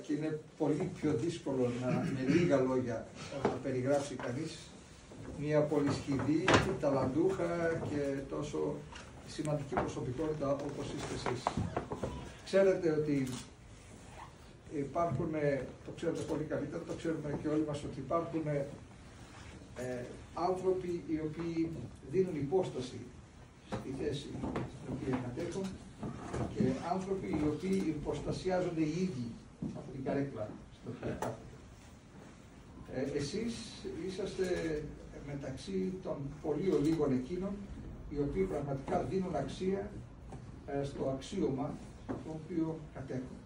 και είναι πολύ πιο δύσκολο με λίγα λόγια να περιγράψει κανείς μια πολυσχηδή, ταλαντούχα και τόσο σημαντική προσωπικότητα όπως είστε εσείς. Ξέρετε ότι υπάρχουν, το ξέρετε πολύ καλύτερα, το ξέρουμε και όλοι μας, ότι υπάρχουν άνθρωποι οι οποίοι δίνουν υπόσταση στη θέση την οποία κατέχουν και άνθρωποι οι οποίοι υποστασιάζονται οι ίδιοι από την καρέκλα στην οποία κάθονται. Εσείς είσαστε μεταξύ των πολύ ολίγων εκείνων οι οποίοι πραγματικά δίνουν αξία στο αξίωμα το οποίο κατέχουν.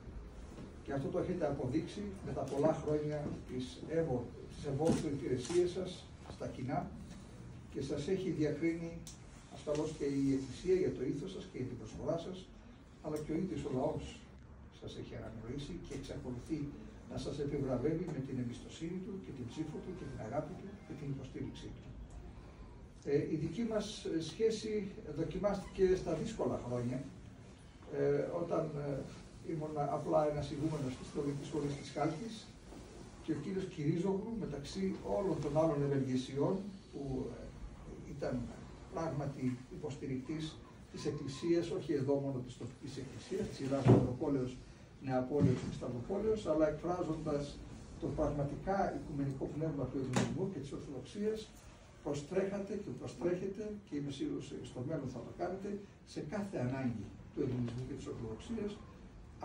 Και αυτό το έχετε αποδείξει με τα πολλά χρόνια της ευόρθου υπηρεσίας σας στα κοινά και σας έχει διακρίνει ασφαλώς και η Εκκλησία για το ήθος σας και για την προσφορά σας, αλλά και ο ίδιος ο λαός σας έχει αναγνωρίσει και εξακολουθεί να σας επιβραβεύει με την εμπιστοσύνη του και την ψήφο του και την αγάπη του και την υποστήριξή του. Η δική μας σχέση δοκιμάστηκε στα δύσκολα χρόνια, όταν ήμουν απλά ένας ηγούμενος της Θεολογικής Σχολής της Χάλκης και ο κύριος Κυρίζογλου, μεταξύ όλων των άλλων ευεργεσιών που ήταν πράγματι υποστηρικτής της Εκκλησίας, όχι εδώ μόνο της τοπικής Εκκλησίας, της σειράς Μητροπόλεως, Νεαπόλεως και Σταυροπόλεως, αλλά εκφράζοντας το πραγματικά οικουμενικό πνεύμα του Ελληνισμού και της Ορθοδοξίας, προστρέχατε και προστρέχετε, και είμαι σίγουρος στο μέλλον θα το κάνετε, σε κάθε ανάγκη του Ελληνισμού και της Ορθοδοξίας,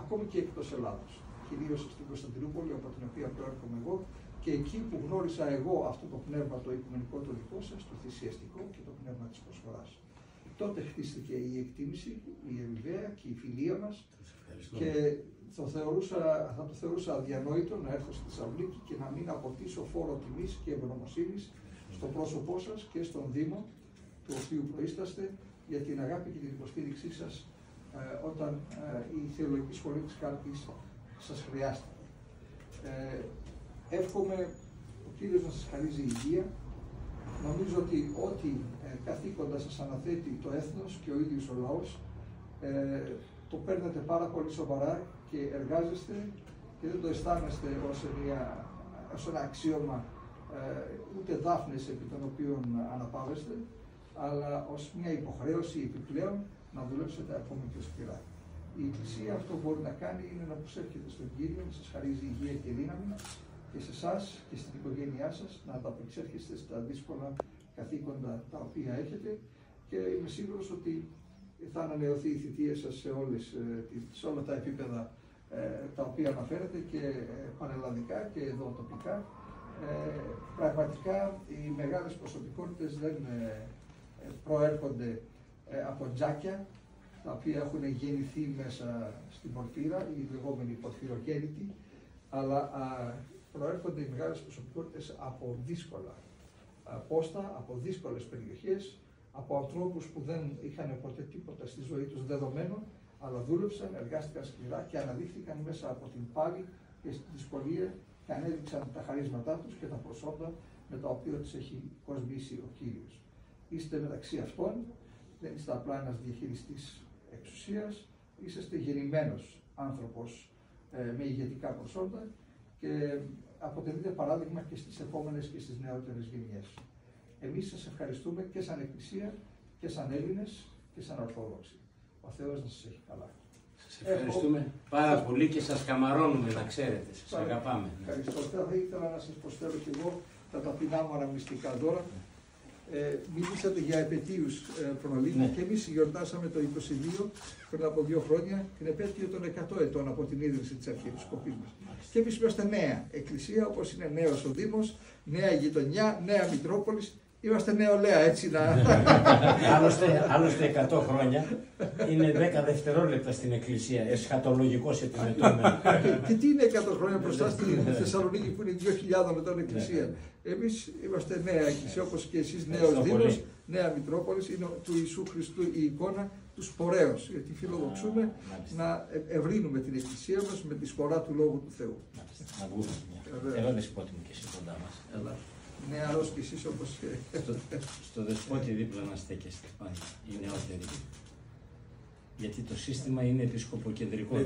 ακόμη και εκτός Ελλάδος. Κυρίως στην Κωνσταντινούπολη, από την οποία προέρχομαι εγώ, και εκεί που γνώρισα εγώ αυτό το πνεύμα, το οικουμενικό το δικό σας, το θυσιαστικό και το πνεύμα της προσφοράς. Τότε χτίστηκε η εκτίμηση, η αμοιβαία και η φιλία μας και θα το θεωρούσα αδιανόητο να έρθω στη Θεσσαλονίκη και να μην αποτίσω φόρο τιμής και ευγνωμοσύνης στο πρόσωπό σας και στον Δήμο, του οποίου προείσταστε, για την αγάπη και την υποστήριξή σας όταν η Θεολογική Σχολή της Χάλκης σας χρειάστηκε. Εύχομαι ο Κύριος να σας χαρίζει υγεία. Νομίζω ότι ό,τι καθήκοντα σας αναθέτει το έθνος και ο ίδιος ο λαός, το παίρνετε πάρα πολύ σοβαρά και εργάζεστε και δεν το αισθάνεστε ως ένα αξίωμα ούτε δάφνες επί των οποίων αναπαύεστε, αλλά ως μια υποχρέωση επιπλέον να δουλέψετε ακόμη πιο σκληρά. Η Εκκλησία αυτό που μπορεί να κάνει είναι να προσεύχεται στον Κύριο, να σας χαρίζει υγεία και δύναμη και σε εσάς και στην οικογένειά σας να ανταπεξέρχεστε στα δύσκολα καθήκοντα τα οποία έχετε και είμαι σίγουρος ότι θα ανανεωθεί η θητεία σας σε όλα τα επίπεδα τα οποία αναφέρετε και πανελλαδικά και εδώ τοπικά. Πραγματικά οι μεγάλες προσωπικότητες δεν προέρχονται από τζάκια τα οποία έχουν γεννηθεί μέσα στην πορφύρα, οι λεγόμενοι πορφυρογέννητοι, αλλά προέρχονται οι μεγάλες προσωπικότητες από δύσκολα πόστα, από δύσκολες περιοχές, από ανθρώπους που δεν είχαν ποτέ τίποτα στη ζωή τους δεδομένο, αλλά δούλεψαν, εργάστηκαν σκληρά και αναδείχθηκαν μέσα από την πάλη και στη δυσκολία και ανέδειξαν τα χαρίσματά τους και τα προσόντα με τα οποία τους έχει κοσμήσει ο Κύριος. Είστε μεταξύ αυτών, δεν είστε απλά ένας διαχειριστής εξουσίας, είσαστε γεννημένος άνθρωπος με ηγετικά προσόντα και αποτελείτε παράδειγμα και στις επόμενες και στις νεότερες γενιές. Εμείς σας ευχαριστούμε και σαν Εκκλησία και σαν Έλληνες και σαν Ορθόδοξοι. Ο Θεός να σας έχει καλά. Σας ευχαριστούμε πάρα πολύ και σας καμαρώνουμε, να ξέρετε. Σας αγαπάμε. Ευχαριστώ. Θα ήθελα να σας προσφέρω και εγώ τα ταπεινά μου αναμνηστικά τώρα. Μιλήσατε για επετείους προλίγου και εμείς γιορτάσαμε το 22 πριν από 2 χρόνια την επέτειο των 100 ετών από την ίδρυση της Αρχιεπισκοπής μας. Και εμείς είμαστε νέα Εκκλησία, όπως είναι νέος ο Δήμος, νέα γειτονιά, νέα Μητρόπολης. Είμαστε νεολαία, έτσι να... Άλλωστε 100 χρόνια είναι 10 δευτερόλεπτα στην Εκκλησία, εσχατολογικός επιμετώμενο. Και τι είναι 100 χρόνια μπροστά στη Θεσσαλονίκη που είναι 2.000 μετά την Εκκλησία. Εμείς είμαστε νέα Εκκλησία, όπως και εσείς νέος Δήμος, νέα Μητρόπολης, είναι του Ιησού Χριστού η εικόνα του σπορέως, γιατί φιλοδοξούμε να ευρύνουμε την Εκκλησία μας με τη σπορά του Λόγου του Θεού. Να βγούμε. Έλα δεσπότη μου και εσύ κοντά μας. Νεαρός κι εσείς όπως... Στο δεσπότη δίπλα να στέκεστε πάντα, οι νεότεροι. Γιατί το σύστημα είναι επισκοποκεντρικό.